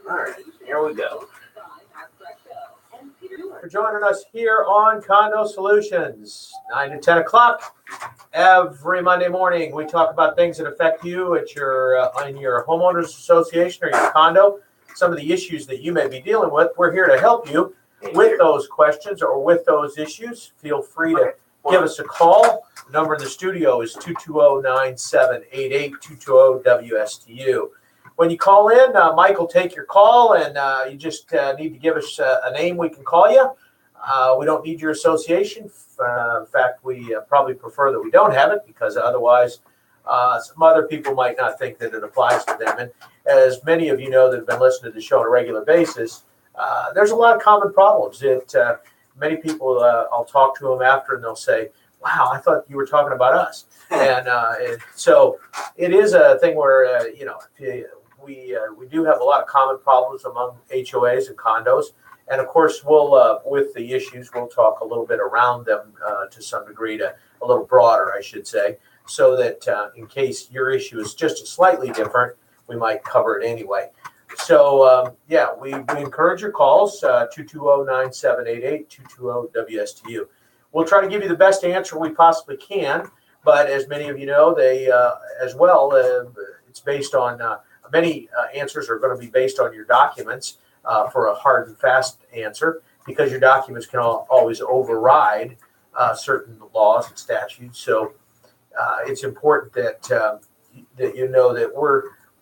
All right, here we go. For joining us here on Condo Solutions, 9 to 10 o'clock every Monday morning. We talk about things that affect you at your in your homeowners association or your condo. Some of the issues that you may be dealing with. We're here to help you with those questions or with those issues. Feel free to give us a call. The number in the studio is 220-9788, 220-WSTU. When you call in, Mike will take your call, and you just need to give us a name we can call you. We don't need your association. In fact, we probably prefer that we don't have it because otherwise some other people might not think that it applies to them. And as many of you know that have been listening to the show on a regular basis, there's a lot of common problems. Many people, I'll talk to them after, and they'll say, wow, I thought you were talking about us. And so it is a thing where, we do have a lot of common problems among HOAs and condos. And of course, we'll with the issues, we'll talk a little bit around them to some degree, to a little broader, I should say, so that in case your issue is just slightly different, we might cover it anyway. So, we encourage your calls, 220-9788, 220-WSTU. We'll try to give you the best answer we possibly can, but as many of you know, they as well, it's based on many answers are going to be based on your documents for a hard and fast answer, because your documents can always override certain laws and statutes. So it's important that you know that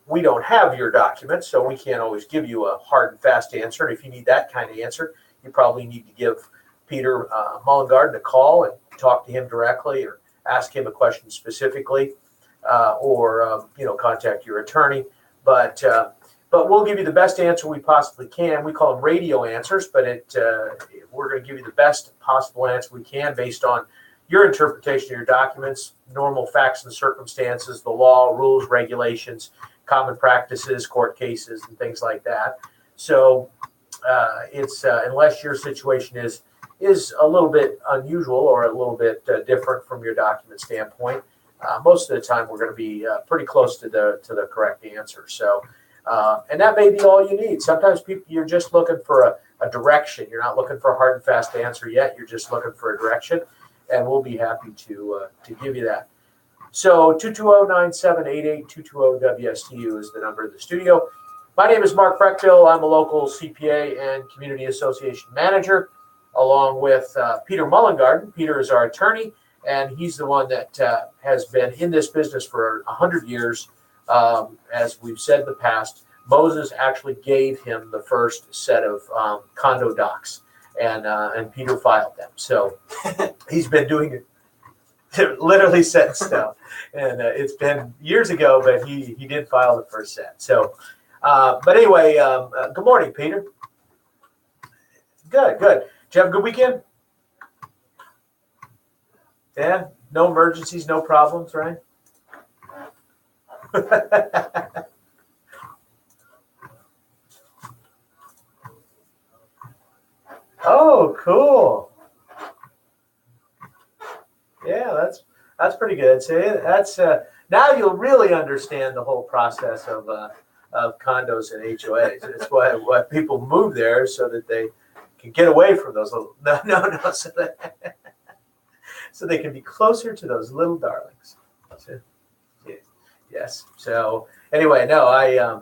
we don't have your documents, so we can't always give you a hard and fast answer. And if you need that kind of answer, you probably need to give Peter Mullengarden a call and talk to him directly, or ask him a question specifically, or contact your attorney. But we'll give you the best answer we possibly can. We call them radio answers, but we're going to give you the best possible answer we can based on your interpretation of your documents, normal facts and circumstances, the law, rules, regulations, common practices, court cases, and things like that. So it's unless your situation is a little bit unusual or a little bit different from your document standpoint, most of the time we're going to be pretty close to the correct answer. So, and that may be all you need. Sometimes you're just looking for a direction. You're not looking for a hard and fast answer yet. You're just looking for a direction, and we'll be happy to give you that. So 220-9788, 220-WSTU is the number of the studio. My name is Mark Freckville. I'm a local CPA and community association manager, along with Peter Mullengarden. Peter is our attorney, and he's the one that has been in this business for 100 years. As we've said in the past, Moses actually gave him the first set of condo docs, and Peter filed them. So he's been doing it literally since now. And it's been years ago, but he did file the first set. So, but anyway, good morning, Peter. Good. Did you have a good weekend? Yeah, no emergencies, no problems, right? Oh, cool. Yeah, that's pretty good. See, that's now you'll really understand the whole process of condos and HOAs. That's why people move there, so that they can get away from those little so they can be closer to those little darlings. So, yes. So anyway, no,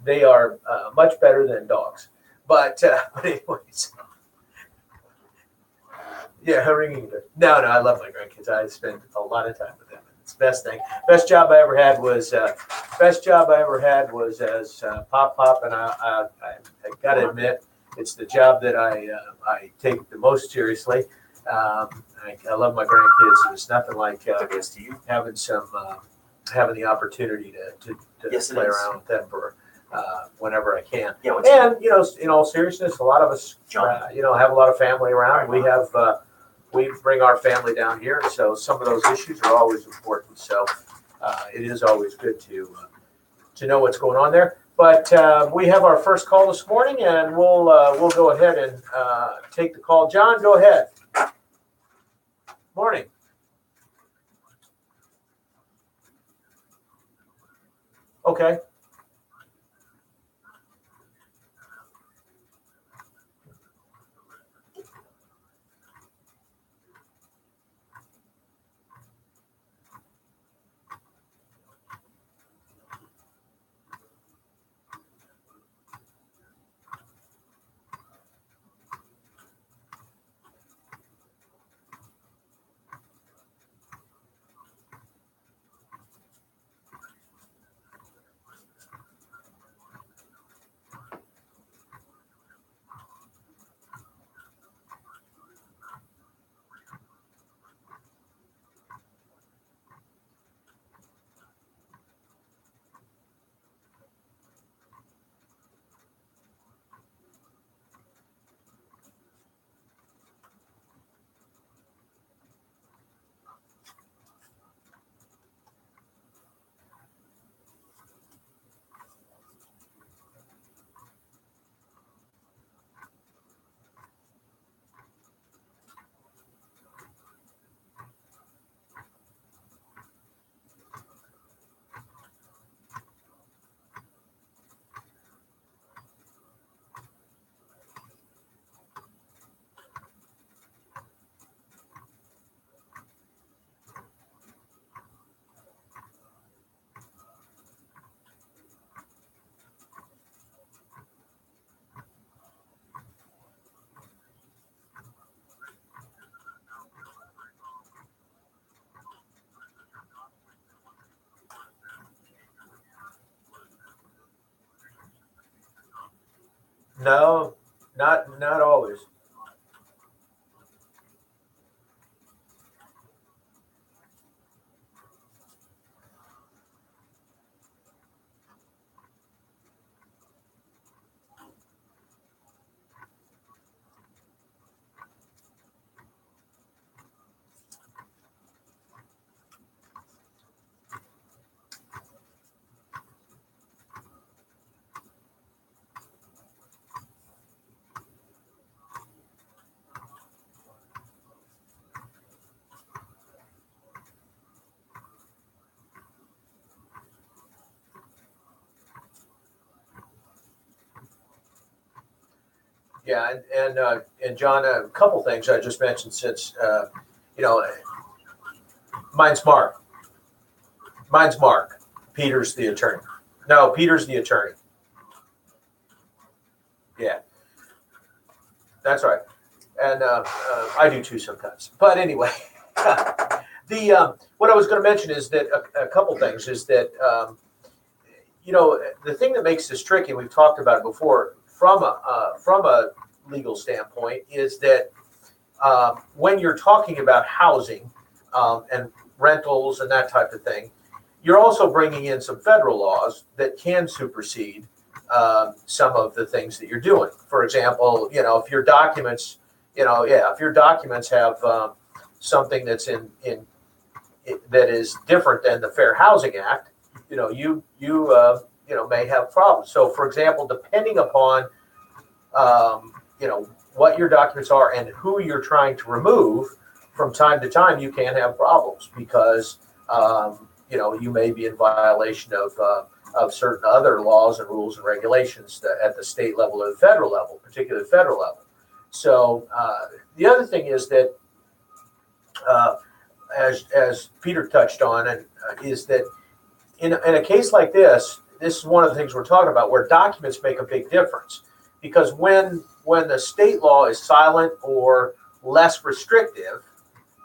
they are much better than dogs. But anyways, yeah, ringing. No, I love my grandkids. I spend a lot of time with them. It's the best thing. Best job I ever had was as Pop, and I got to admit, it's the job that I take the most seriously. I love my grandkids. There's nothing like having the opportunity to play around with them for whenever I can. Yeah, and in all seriousness, a lot of us have a lot of family around. We bring our family down here, so some of those issues are always important. So it is always good to know what's going on there. But we have our first call this morning, and we'll go ahead and take the call. John, go ahead. Morning. Okay. No, not always. Yeah, and John, a couple things I just mentioned since you know, mine's Mark. Mine's Mark. Peter's the attorney. No, Peter's the attorney. Yeah, that's right. And I do too sometimes. But anyway, the what I was going to mention is that a couple things is that the thing that makes this tricky. We've talked about it before from a legal standpoint is that when you're talking about housing and rentals and that type of thing, you're also bringing in some federal laws that can supersede some of the things that you're doing. For example, if your documents, if your documents have something that's in that is different than the Fair Housing Act, you may have problems. So, for example, depending upon what your documents are and who you're trying to remove, from time to time you can have problems because you may be in violation of certain other laws and rules and regulations at the state level or the federal level, particularly the federal level. So the other thing is that, as Peter touched on, and is that in a case like this is one of the things we're talking about, where documents make a big difference. Because when the state law is silent or less restrictive,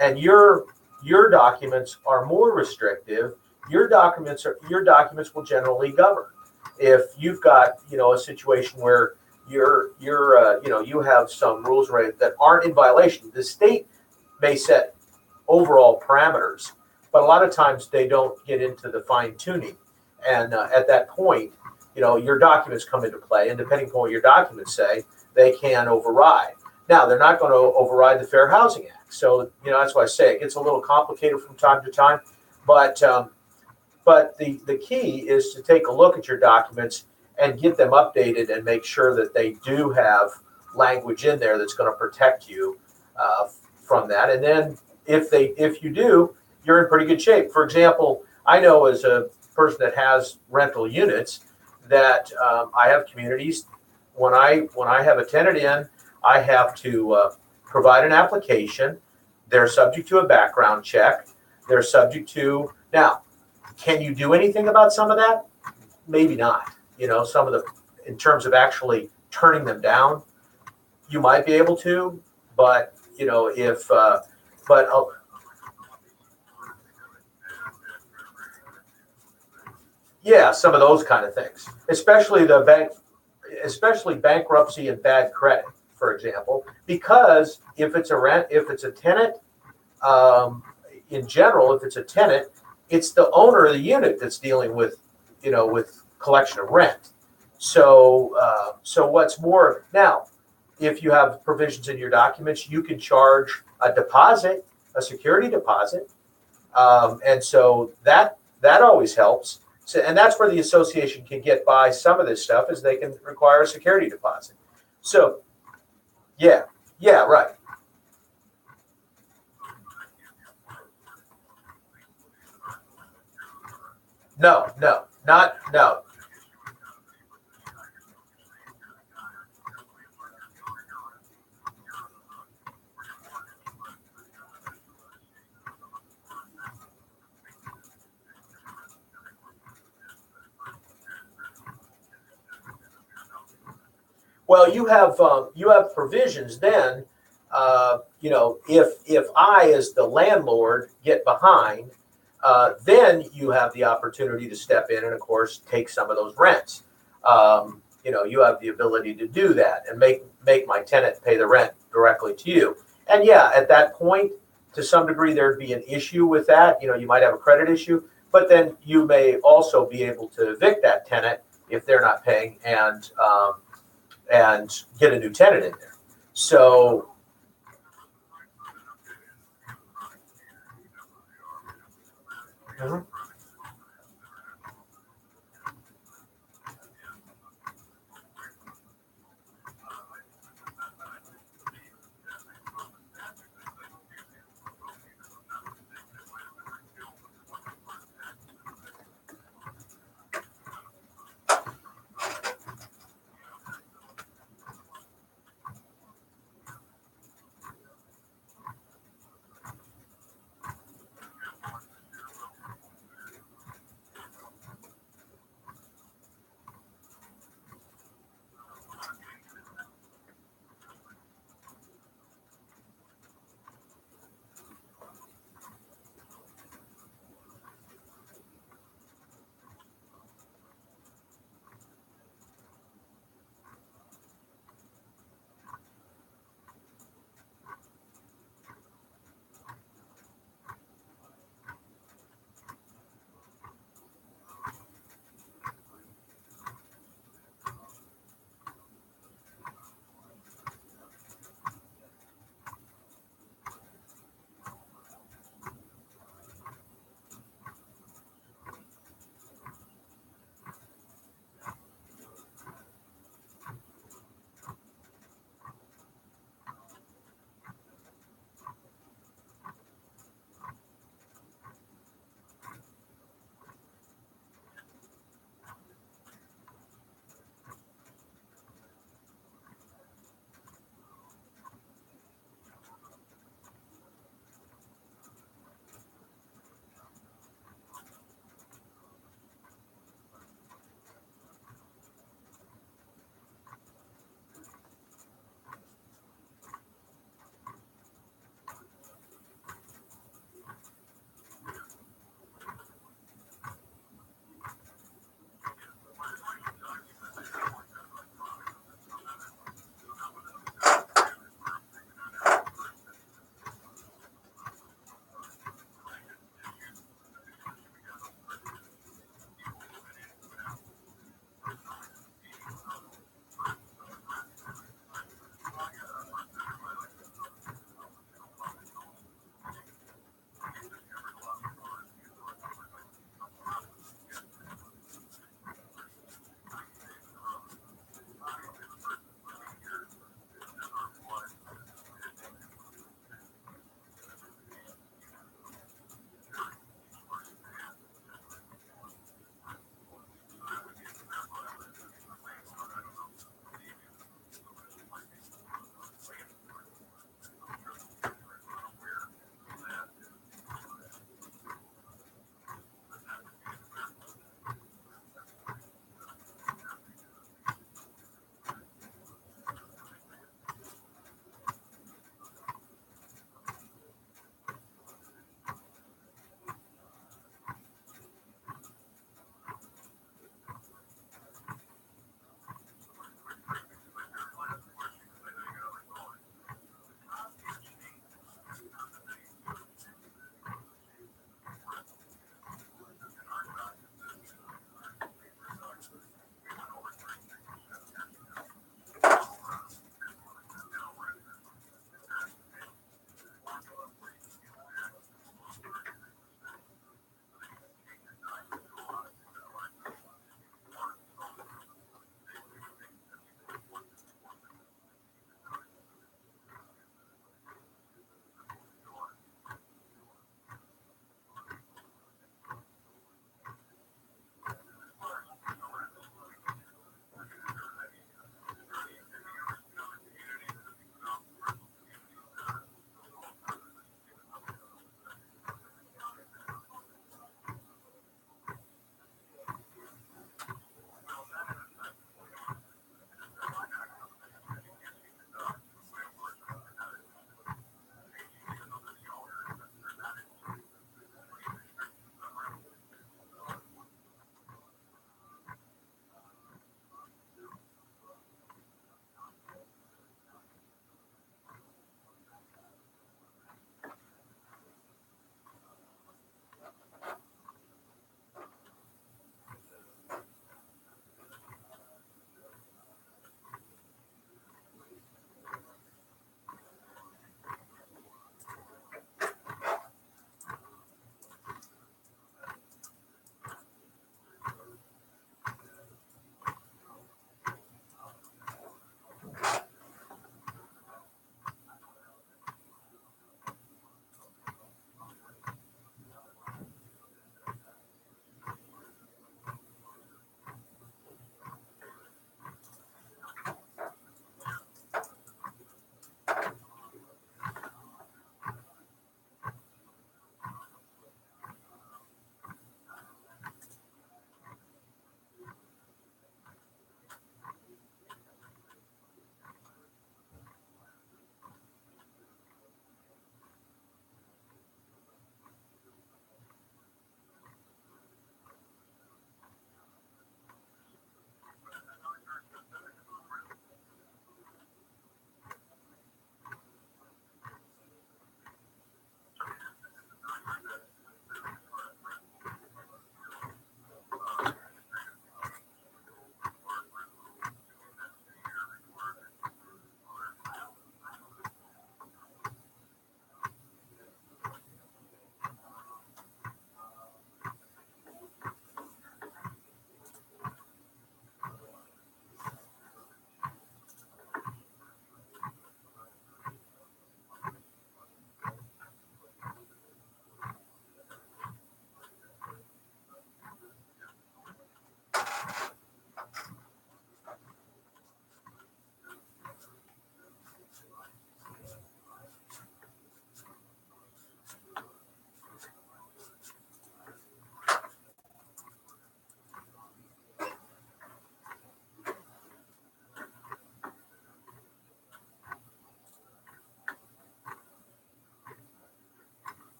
and your documents are more restrictive, your documents will generally govern. If you've got a situation where you have some rules that aren't in violation, the state may set overall parameters, but a lot of times they don't get into the fine tuning, and at that point, your documents come into play, and depending on what your documents say, they can override. Now, they're not going to override the Fair Housing Act, so that's why I say it gets a little complicated from time to time. But the key is to take a look at your documents and get them updated and make sure that they do have language in there that's going to protect you from that. And then if you do, you're in pretty good shape. For example, I know as a person that has rental units that I have communities. When I have a tenant in, I have to provide an application. They're subject to a background check. They're subject to, now, can you do anything about some of that? Maybe not. Some of the, in terms of actually turning them down, you might be able to, but yeah, some of those kind of things, especially bankruptcy and bad credit, for example, because if it's a tenant, in general, if it's a tenant, it's the owner of the unit that's dealing with collection of rent. So what's more now, if you have provisions in your documents, you can charge a deposit, a security deposit, and so that always helps. So, and that's where the association can get by some of this stuff, is they can require a security deposit. So, yeah, right. No, not no. Well, you have provisions then. If I as the landlord get behind, then you have the opportunity to step in and, of course, take some of those rents. you have the ability to do that and make my tenant pay the rent directly to you. And yeah, at that point, to some degree, there'd be an issue with that. You might have a credit issue, but then you may also be able to evict that tenant if they're not paying and get a new tenant in there. So. Mhm.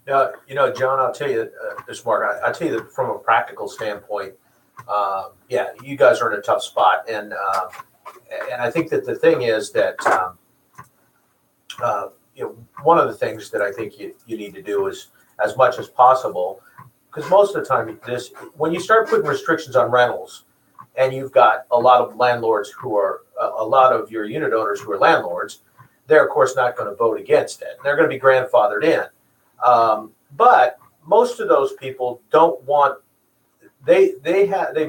John, I'll tell you this, Mark. I'll tell you that from a practical standpoint, yeah, you guys are in a tough spot, and I think that the thing is that one of the things that I think you need to do is, as much as possible, because most of the time, when you start putting restrictions on rentals, and you've got a lot of landlords who are a lot of your unit owners who are landlords, they're of course not going to vote against it. They're going to be grandfathered in. But most of those people don't want, they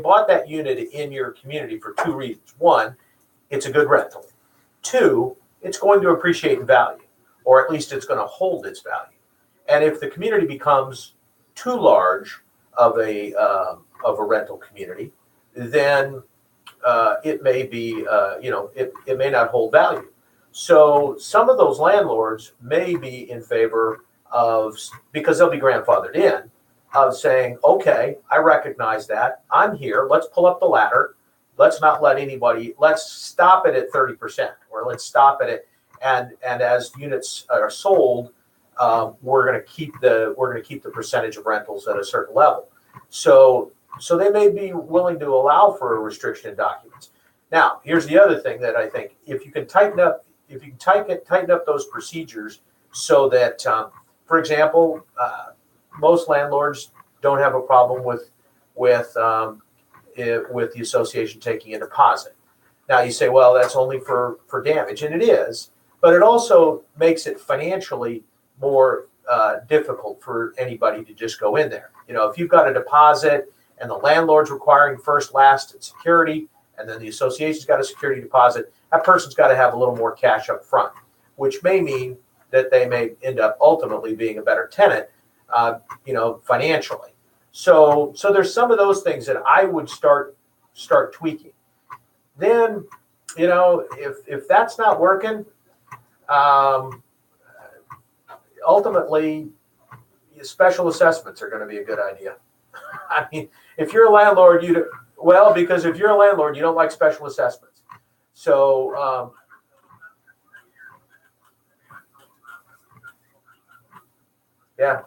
bought that unit in your community for two reasons. One, it's a good rental. Two, it's going to appreciate in value, or at least it's going to hold its value. And if the community becomes too large of a rental community, then it may be, it may not hold value. So some of those landlords may be in favor of, because they'll be grandfathered in, of saying, okay, I recognize that. I'm here. Let's pull up the ladder. Let's not let anybody, let's stop it at 30%, or let's stop it at, and as units are sold, we're going to keep the percentage of rentals at a certain level. So they may be willing to allow for a restriction in documents. Now, here's the other thing that I think: if you can tighten up those procedures so that, for example, most landlords don't have a problem with the association taking a deposit. Now you say, well, that's only for damage, and it is, but it also makes it financially more difficult for anybody to just go in there. If you've got a deposit and the landlord's requiring first, last, and security, and then the association's got a security deposit, that person's got to have a little more cash up front, which may mean that they may end up ultimately being a better tenant, financially. So there's some of those things that I would start tweaking. Then, if that's not working, ultimately, special assessments are going to be a good idea. I mean, if you're a landlord, because if you're a landlord, you don't like special assessments. So, yeah.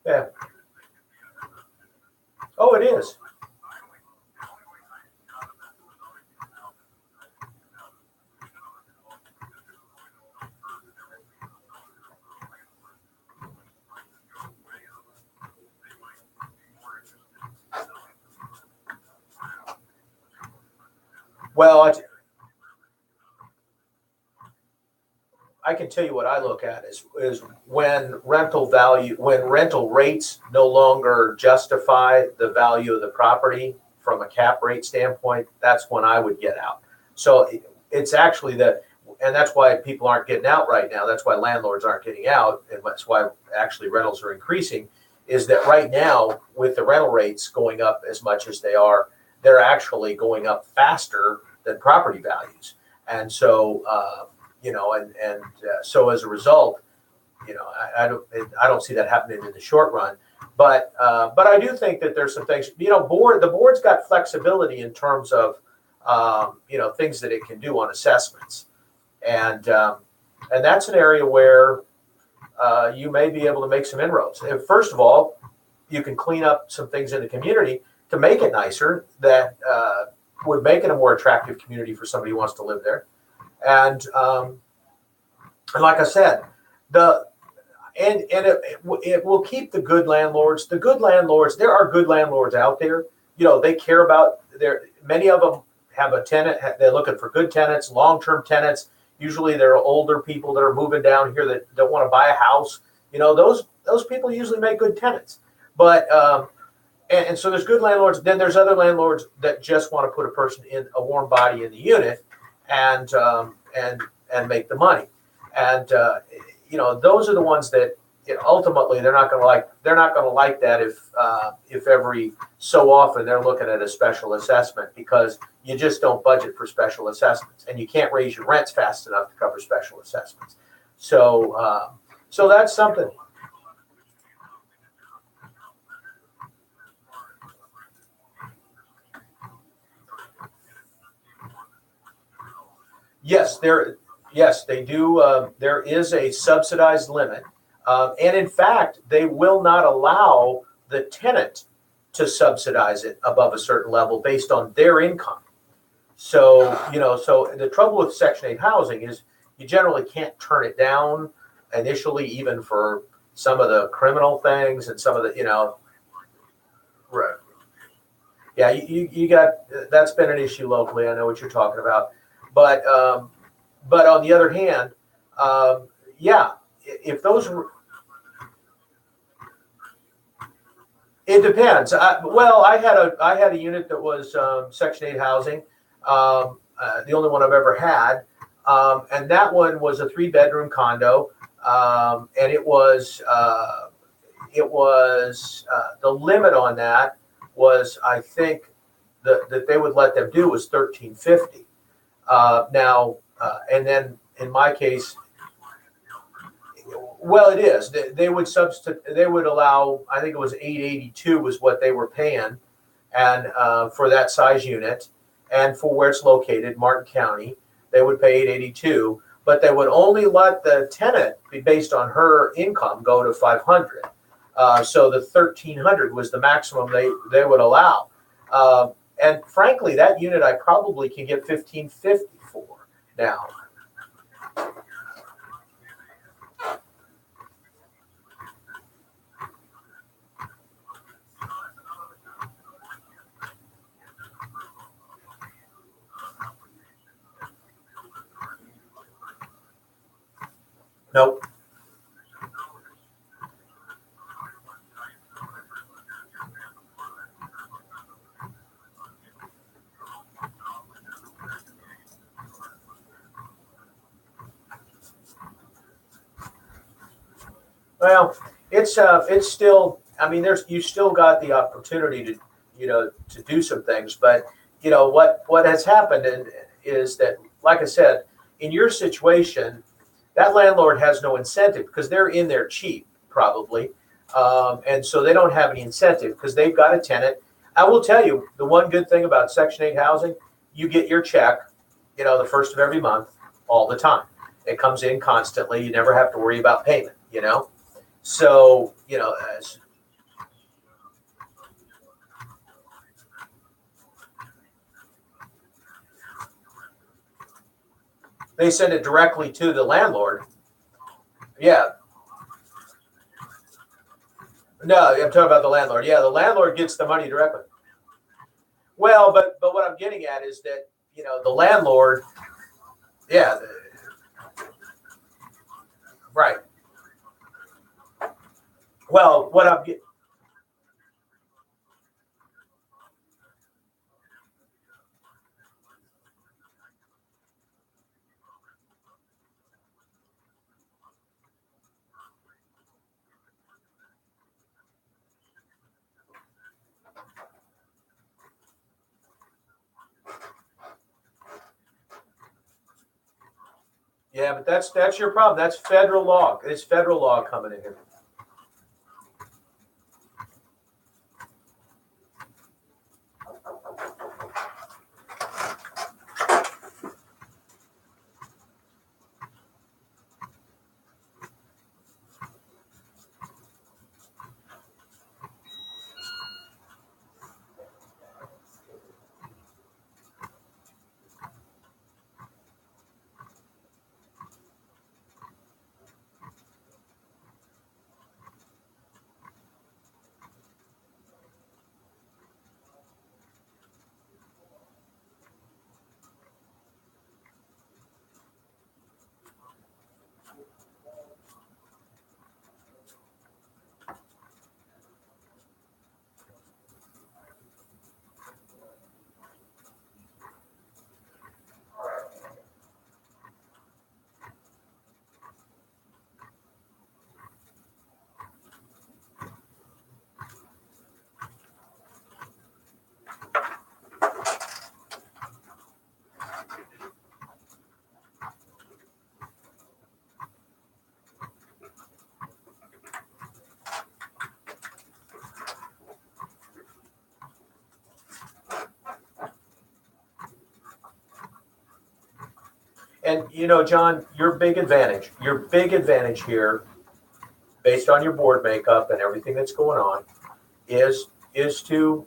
Yeah. Oh, it is. Well, I can tell you what I look at is when rental rates no longer justify the value of the property from a cap rate standpoint, that's when I would get out. So it's actually and that's why people aren't getting out right now. That's why landlords aren't getting out, and that's why actually rentals are increasing, is that right now, with the rental rates going up as much as they are, they're actually going up faster than property values. And so, so as a result, I don't see that happening in the short run. But I do think that there's some things. The board's got flexibility in terms of things that it can do on assessments, and that's an area where you may be able to make some inroads. And first of all, you can clean up some things in the community to make it nicer, that would make it a more attractive community for somebody who wants to live there. And like I said, it will keep the good landlords. The good landlords, there are good landlords out there. They care about many of them have a tenant. They're looking for good tenants, long-term tenants. Usually they're older people that are moving down here that don't want to buy a house. Those people usually make good tenants. But and so there's good landlords. Then there's other landlords that just want to put a warm body in the unit and make the money. And those are the ones that ultimately they're not going to like. They're not going to like that if every so often they're looking at a special assessment, because you just don't budget for special assessments, and you can't raise your rents fast enough to cover special assessments. So that's something. Yes, they do. There is a subsidized limit, and in fact, they will not allow the tenant to subsidize it above a certain level based on their income. So so the trouble with Section 8 housing is you generally can't turn it down initially, even for some of the criminal things and some of the. Right. Yeah, you got that's been an issue locally. I know what you're talking about, but on the other hand, yeah, if those, it depends. I had a unit that was Section 8 housing, the only one I've ever had, and that one was a 3-bedroom condo, and it was the limit on that was, I think, that they would let them do was 1350. Now, and then in my case, well, it is. They would They would allow. I think it was 882 was what they were paying, and for that size unit, and for where it's located, Martin County, they would pay 882. But they would only let the tenant, be based on her income, go to 500. So the 1300 was the maximum they would allow. And frankly, that unit I probably can get 1550 for now. Nope. Well, it's still. I mean, you still got the opportunity to to do some things, but what has happened is that, like I said, in your situation, that landlord has no incentive because they're in there cheap, probably, and so they don't have any incentive because they've got a tenant. I will tell you the one good thing about Section 8 housing: you get your check, the first of every month, all the time. It comes in constantly. You never have to worry about payment. So they send it directly to the landlord. Yeah. No, I'm talking about the landlord. Yeah, the landlord gets the money directly. Well, but what I'm getting at is that the landlord. Yeah. Right. Well, what I'm. Yeah, but that's your problem. That's federal law. It's federal law coming in here. And John, your big advantage here, based on your board makeup and everything that's going on, is to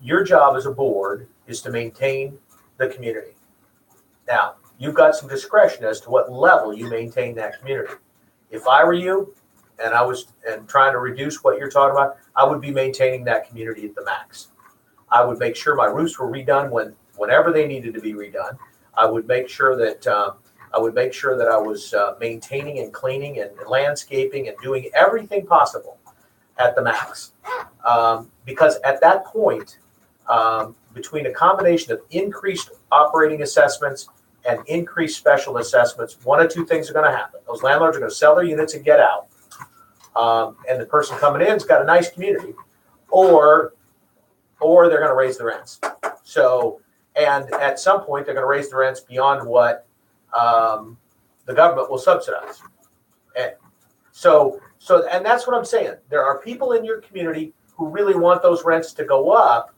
your job as a board is to maintain the community. Now, you've got some discretion as to what level you maintain that community. If I were you, and I was trying to reduce what you're talking about, I would be maintaining that community at the max. I would make sure my roofs were redone whenever they needed to be redone. I would make sure that I was maintaining and cleaning and landscaping and doing everything possible at the max. Because at that point, between a combination of increased operating assessments and increased special assessments, one of two things are going to happen. Those landlords are going to sell their units and get out. And the person coming in's got a nice community, or they're going to raise the rents. So, and at some point, they're going to raise the rents beyond what the government will subsidize. And so, and that's what I'm saying. There are people in your community who really want those rents to go up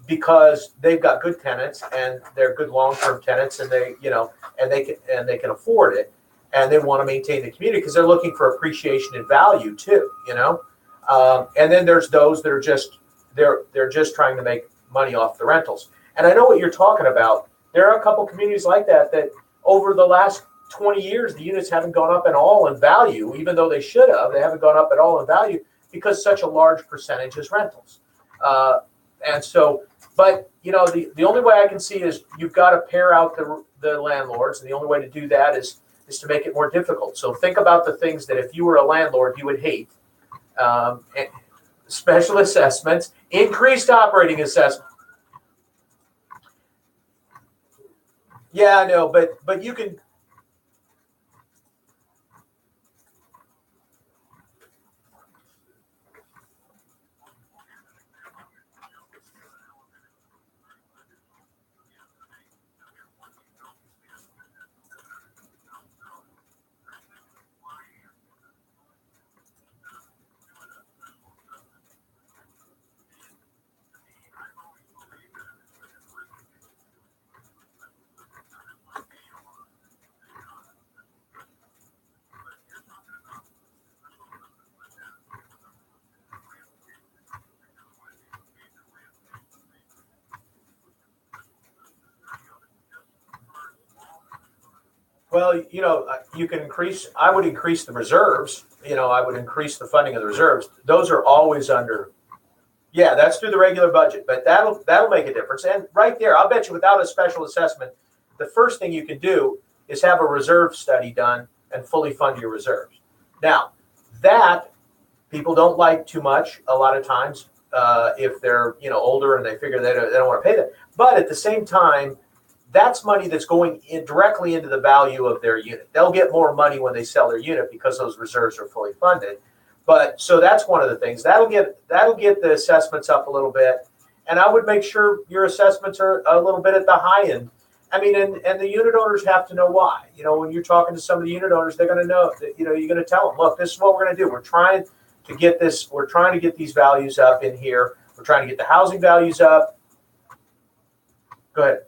because they've got good tenants and they're good long-term tenants, and they can afford it, and they want to maintain the community because they're looking for appreciation and value too. And then there's those that are just they're just trying to make money off the rentals. And I know what you're talking about. There are a couple communities like that over the last 20 years, the units haven't gone up at all in value, even though they should have. They haven't gone up at all in value because such a large percentage is rentals. And so, but the only way I can see is you've got to pare out the landlords, and the only way to do that is to make it more difficult. So think about the things that if you were a landlord you would hate: special assessments, increased operating assessment. Yeah, I know, but you can. Well, you can increase. I would increase the reserves. I would increase the funding of the reserves. Those are always under. Yeah, that's through the regular budget, but that'll make a difference. And right there, I'll bet you, without a special assessment, the first thing you can do is have a reserve study done and fully fund your reserves. Now, that people don't like too much a lot of times if they're older and they figure they don't want to pay that. But at the same time, that's money that's going directly into the value of their unit. They'll get more money when they sell their unit because those reserves are fully funded. But so that's one of the things that'll get the assessments up a little bit, and I would make sure your assessments are a little bit at the high end. I mean, and the unit owners have to know why. When you're talking to some of the unit owners, they're going to know that you're going to tell them, look, this is what we're going to do. We're trying to get this. We're trying to get these values up in here. We're trying to get the housing values up. Go ahead.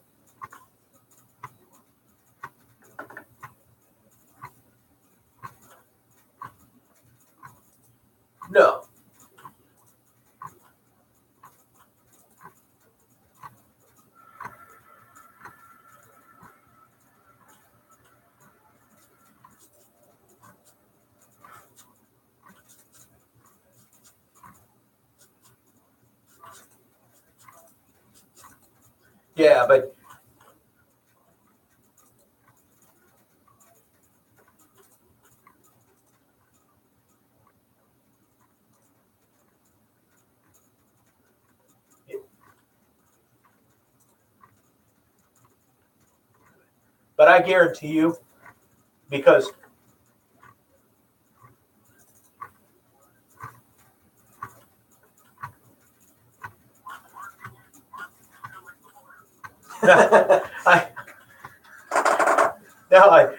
No. Yeah, but I guarantee you, because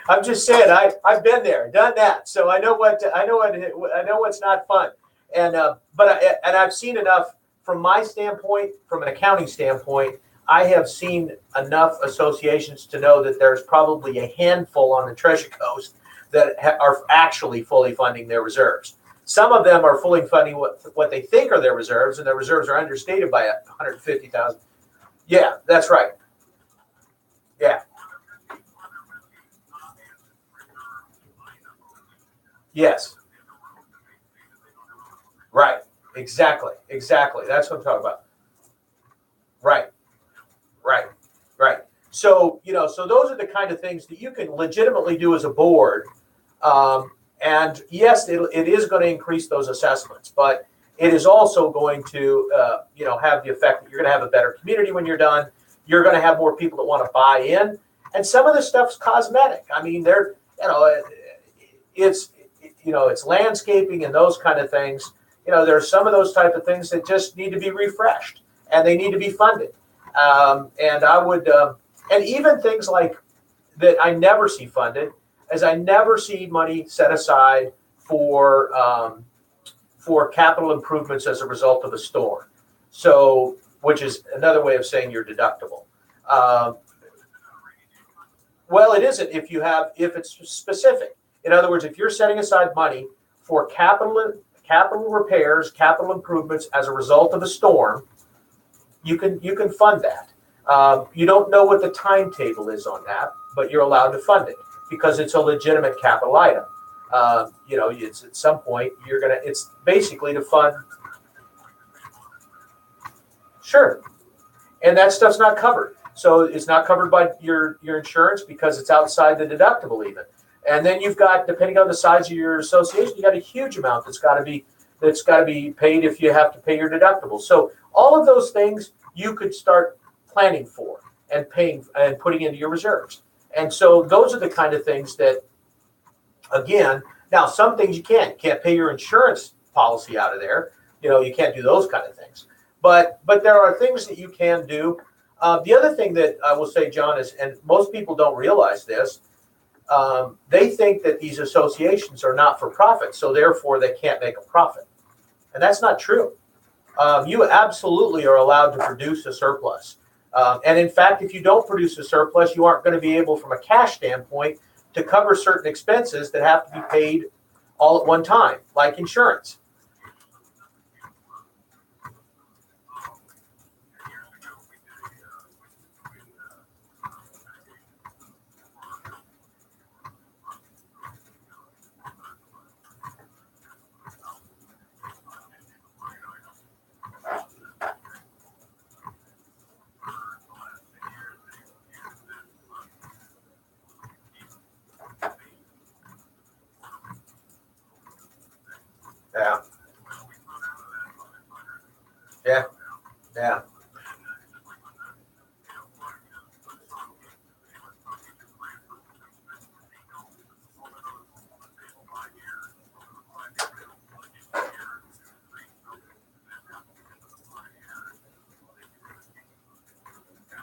I'm just saying I've been there, done that, so I know what's not fun, and I've seen enough from my standpoint, from an accounting standpoint. I have seen enough associations to know that there's probably a handful on the Treasure Coast that are actually fully funding their reserves. Some of them are fully funding what they think are their reserves, and their reserves are understated by 150,000. Yeah, that's right. Yeah. Yes. Right. Exactly. Exactly. That's what I'm talking about. Right. Right. Right. So, so those are the kind of things that you can legitimately do as a board. And yes, it is going to increase those assessments, but it is also going to, have the effect that you're going to have a better community when you're done. You're going to have more people that want to buy in. And some of this stuff's cosmetic. I mean, it's, it's landscaping and those kind of things. There's some of those type of things that just need to be refreshed and they need to be funded. And I would, and even things like that I never see funded, as I never see money set aside for capital improvements as a result of a storm. So, which is another way of saying your deductible. Well, it isn't if it's specific. In other words, if you're setting aside money for capital repairs, capital improvements as a result of a storm, you can fund that. You don't know what the timetable is on that, but you're allowed to fund it because it's a legitimate capital item. It's at some point it's basically to fund. Sure. And that stuff's not covered. So it's not covered by your insurance because it's outside the deductible even. And then you've got, depending on the size of your association, you got a huge amount that's got to be paid if you have to pay your deductible. So all of those things you could start planning for and paying and putting into your reserves. And so those are the kind of things that, again, now some things you can't pay your insurance policy out of there. You can't do those kind of things. But there are things that you can do. The other thing that I will say, John, is, and most people don't realize this, they think that these associations are not for profit, so therefore they can't make a profit. And that's not true. You absolutely are allowed to produce a surplus. And in fact, if you don't produce a surplus, you aren't going to be able, from a cash standpoint, to cover certain expenses that have to be paid all at one time, like insurance. Yeah. Yeah. Yeah.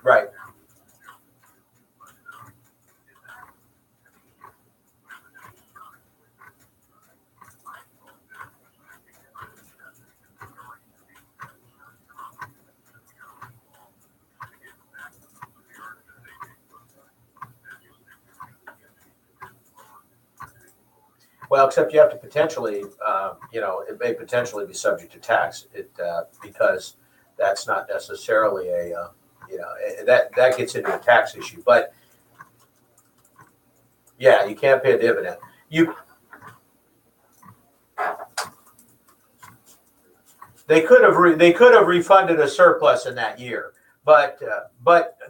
Right. Well, except you have to potentially, it may potentially be subject to tax. Because that's not necessarily that gets into a tax issue. But yeah, you can't pay a dividend. They could have refunded a surplus in that year, but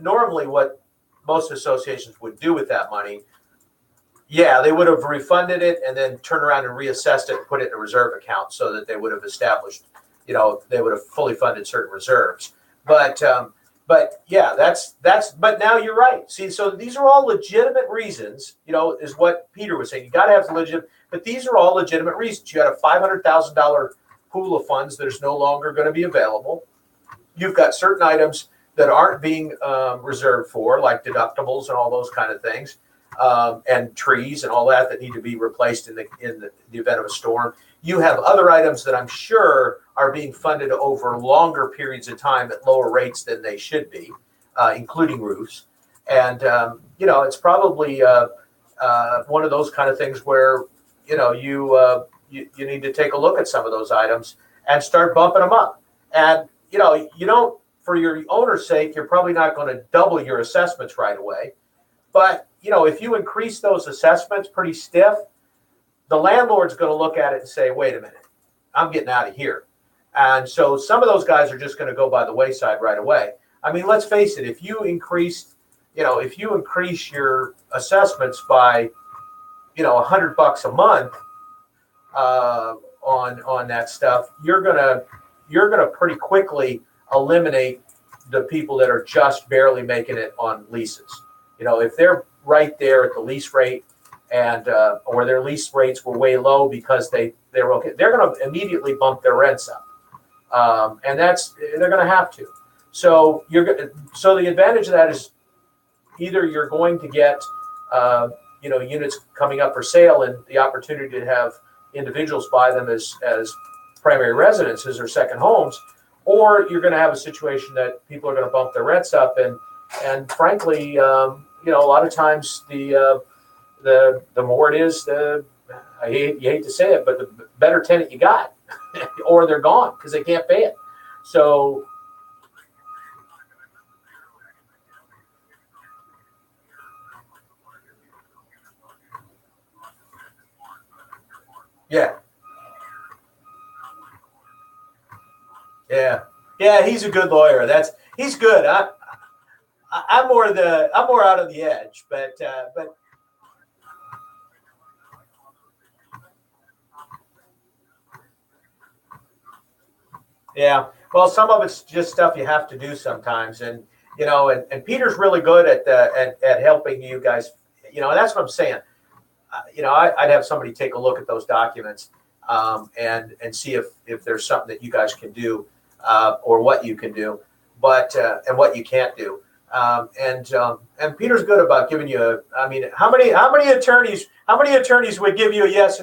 normally what most associations would do with that money. Yeah, they would have refunded it and then turn around and reassessed it and put it in a reserve account so that they would have established, they would have fully funded certain reserves. But yeah, but now you're right. See, so these are all legitimate reasons, is what Peter was saying. You got to have legit, but these are all legitimate reasons. You got a $500,000 pool of funds that is no longer going to be available. You've got certain items that aren't being reserved for, like deductibles and all those kind of things. And trees and all that need to be replaced in the event of a storm. You have other items that I'm sure are being funded over longer periods of time at lower rates than they should be. including roofs. And, it's probably one of those kind of things where, you need to take a look at some of those items and start bumping them up. And, you don't, for your owner's sake, you're probably not going to double your assessments right away. But, if you increase those assessments pretty stiff, the landlord's going to look at it and say, wait a minute, I'm getting out of here. And so some of those guys are just going to go by the wayside right away. I mean, let's face it, if you increase your assessments by, $100 a month on that stuff, you're gonna pretty quickly eliminate the people that are just barely making it on leases. If they're right there at the lease rate, and or their lease rates were way low because they're okay, they're going to immediately bump their rents up, and they're going to have to. So so the advantage of that is either you're going to get units coming up for sale and the opportunity to have individuals buy them as primary residences or second homes, or you're going to have a situation that people are going to bump their rents up, and frankly, a lot of times the more it is, you hate to say it, but the better tenant you got, or they're gone because they can't pay it. So yeah, he's a good lawyer. He's good. I'm more out on the edge, but yeah. Well, some of it's just stuff you have to do sometimes, and and Peter's really good at helping you guys. And that's what I'm saying. I'd have somebody take a look at those documents and see if there's something that you guys can do, or what you can do, but and what you can't do. And Peter's good about giving you how many attorneys would give you a yes?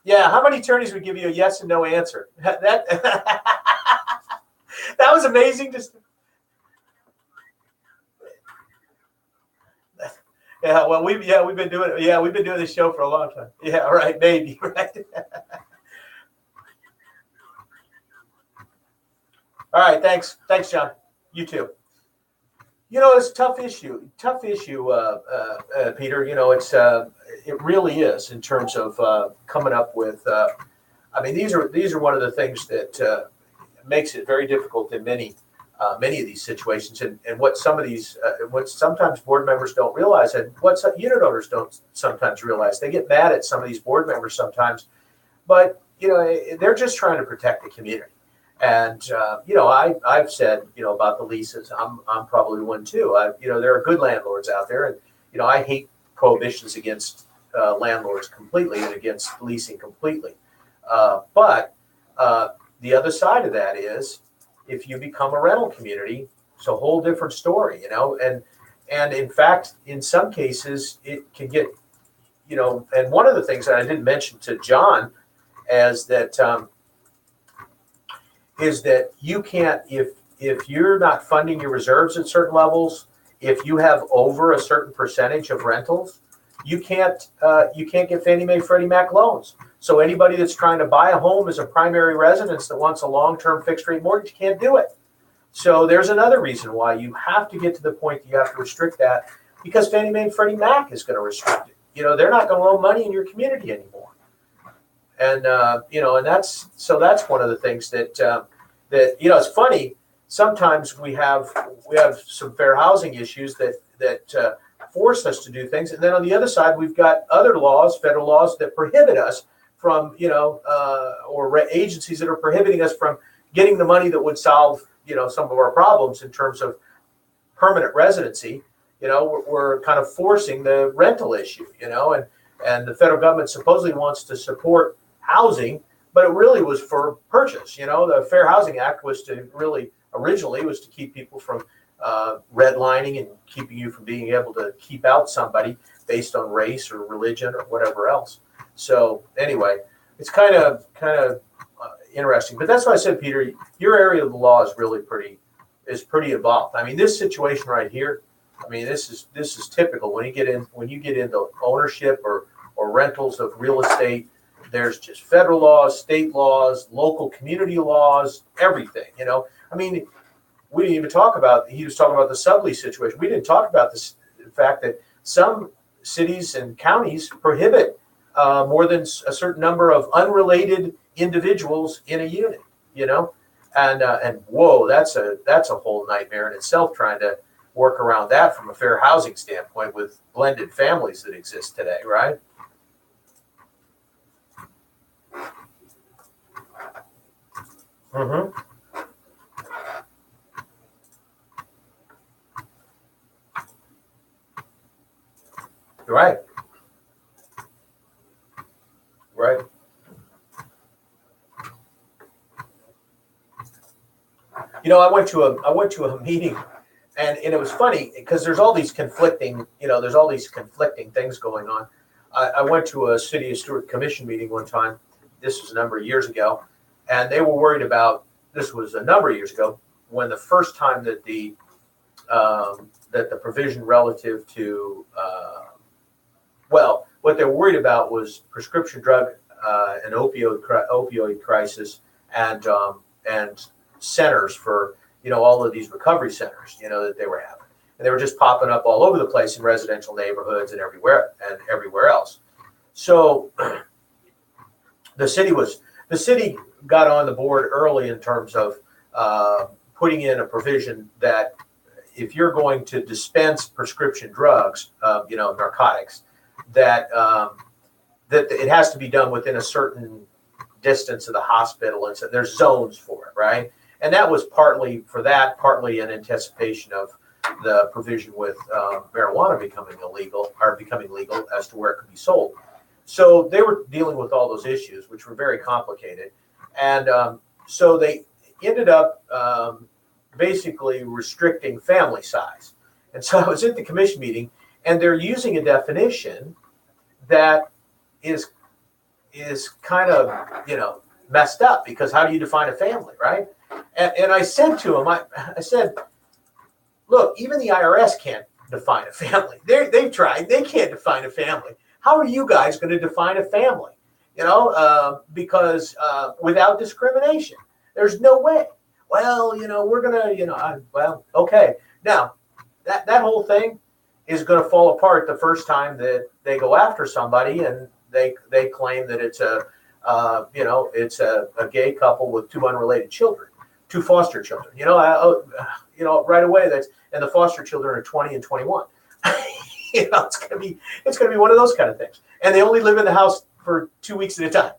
Yeah, how many attorneys would give you a yes and no answer? That that was amazing. Yeah, well, we've been doing this show for a long time. Yeah, right, maybe, right. All right, thanks, John. You too. It's a tough issue, Peter. It really is in terms of coming up with. These are one of the things that makes it very difficult in many of these situations, and what some of these, what sometimes board members don't realize, and what some unit owners don't sometimes realize. They get mad at some of these board members sometimes, but they're just trying to protect the community. And I've said about the leases. I'm probably one too. There are good landlords out there, and I hate prohibitions against landlords completely and against leasing completely. But the other side of that is, if you become a rental community, it's a whole different story. And in fact, in some cases, it can get And one of the things that I didn't mention to John is that you can't, if you're not funding your reserves at certain levels, if you have over a certain percentage of rentals, you can't get Fannie Mae, Freddie Mac loans. So anybody that's trying to buy a home as a primary residence that wants a long-term fixed rate mortgage can't do it. So there's another reason why you have to get to the point that you have to restrict that, because Fannie Mae and Freddie Mac is going to restrict it. They're not going to loan money in your community anymore. And and that's one of the things that it's funny. Sometimes we have some fair housing issues that force us to do things, and then on the other side we've got other laws, federal laws, that prohibit us from or agencies that are prohibiting us from getting the money that would solve some of our problems in terms of permanent residency. We're kind of forcing the rental issue. And the federal government supposedly wants to support housing, but it really was for purchase. The Fair Housing Act was originally to keep people from redlining and keeping you from being able to keep out somebody based on race or religion or whatever else. So anyway, it's kind of interesting. But that's why I said, Peter, your area of the law is really pretty is pretty involved. I mean, this situation right here, I mean, this is typical when you get into ownership or rentals of real estate. There's just federal laws, state laws, local community laws, everything. I mean, we didn't even talk about. He was talking about the sublease situation. We didn't talk about the fact that some cities and counties prohibit more than a certain number of unrelated individuals in a unit. And whoa, that's a whole nightmare in itself, trying to work around that from a fair housing standpoint with blended families that exist today, right? Mm-hmm. Right. Right. I went to a meeting, and it was funny because there's all these conflicting things going on. I went to a City of Stewart Commission meeting one time. This was a number of years ago, and they were worried about. This was a number of years ago when the first time that the provision relative to what they were worried about was prescription drug and opioid crisis and centers for all of these recovery centers that they were having, and they were just popping up all over the place in residential neighborhoods and everywhere else. So the city got on the board early in terms of putting in a provision that if you're going to dispense prescription drugs, narcotics, that it has to be done within a certain distance of the hospital, and so there's zones for it, right? And that was partly in anticipation of the provision with marijuana becoming legal as to where it could be sold. So they were dealing with all those issues, which were very complicated, and so they ended up basically restricting family size. And so I was at the commission meeting, and they're using a definition that is kind of messed up, because how do you define a family, right? And I said to him, I said, look, even the IRS can't define a family. They've tried. They can't define a family. How are you guys going to define a family? Because without discrimination, there's no way. Well, we're going to, okay. Now, that whole thing is going to fall apart the first time that they go after somebody and they claim that it's a gay couple with two unrelated children, two foster children. Right away and the foster children are 20 and 21. It's gonna be one of those kind of things. And they only live in the house for 2 weeks at a time,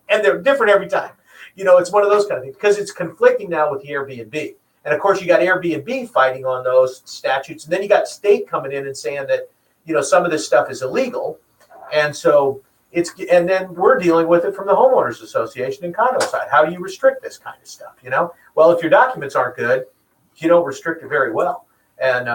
and they're different every time. It's one of those kind of things, because it's conflicting now with the Airbnb. And of course, you got Airbnb fighting on those statutes, and then you got state coming in and saying that some of this stuff is illegal, and so and then we're dealing with it from the homeowners association and condo side. How do you restrict this kind of stuff? Well, if your documents aren't good, you don't restrict it very well. And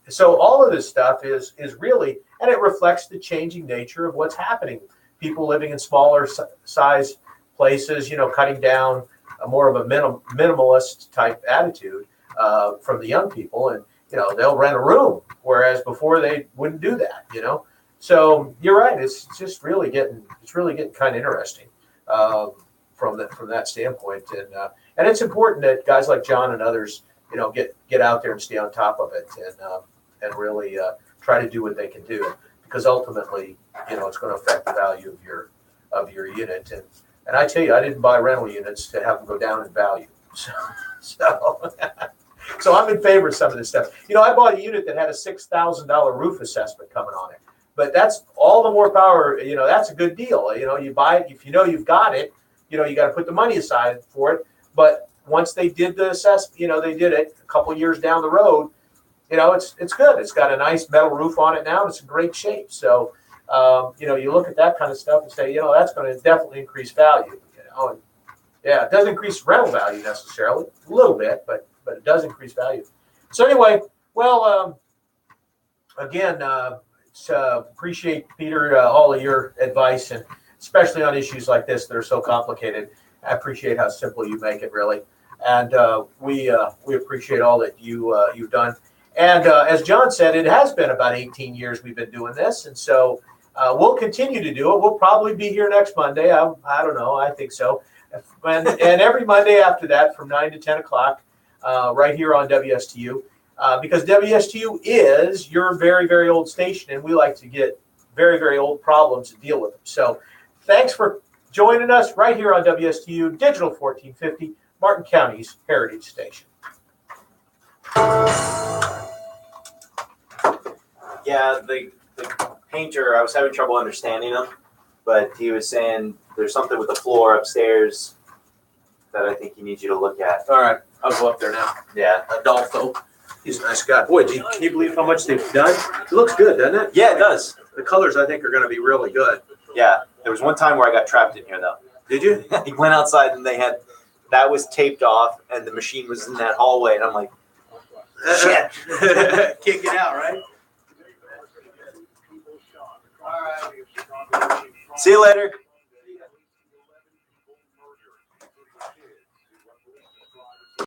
so all of this stuff is really, and it reflects the changing nature of what's happening. People living in smaller size places, cutting down more of a minimalist type attitude from the young people, and they'll rent a room, whereas before they wouldn't do that. So you're right. It's just really getting kind of interesting from that standpoint, and it's important that guys like John and others, get out there and stay on top of it, and really try to do what they can do, because ultimately, it's going to affect the value of your unit. And I tell you, I didn't buy rental units to have them go down in value. So I'm in favor of some of this stuff. I bought a unit that had a $6,000 roof assessment coming on it. But that's all the more power. That's a good deal. You buy it if you've got it. You got to put the money aside for it. But once they did the assessment, they did it a couple years down the road. It's good. It's got a nice metal roof on it now. It's in great shape. So, you look at that kind of stuff and say, that's going to definitely increase value. And yeah, it doesn't increase rental value necessarily, a little bit, but it does increase value. So anyway, well, again. Appreciate, Peter, all of your advice, and especially on issues like this that are so complicated. I appreciate how simple you make it, really. And we appreciate all that you've done. And as John said, it has been about 18 years we've been doing this, and so we'll continue to do it. We'll probably be here next Monday. I don't know. I think so. And every Monday after that, from 9 to 10 o'clock, right here on WSTU, because WSTU is your very, very old station, and we like to get very, very old problems and deal with them. So thanks for joining us right here on WSTU Digital 1450, Martin County's Heritage Station. Yeah, the painter, I was having trouble understanding him, but he was saying there's something with the floor upstairs that I think he needs you to look at. All right, I'll go up there now. Yeah. Adolfo, he's a nice guy. Boy, can you believe how much they've done? It looks good, doesn't it? Yeah, it does. The colors, I think, are going to be really good. Yeah. There was one time where I got trapped in here, though. Did you? He went outside and that was taped off and the machine was in that hallway and I'm like, shit. Can't get out, right? See you later.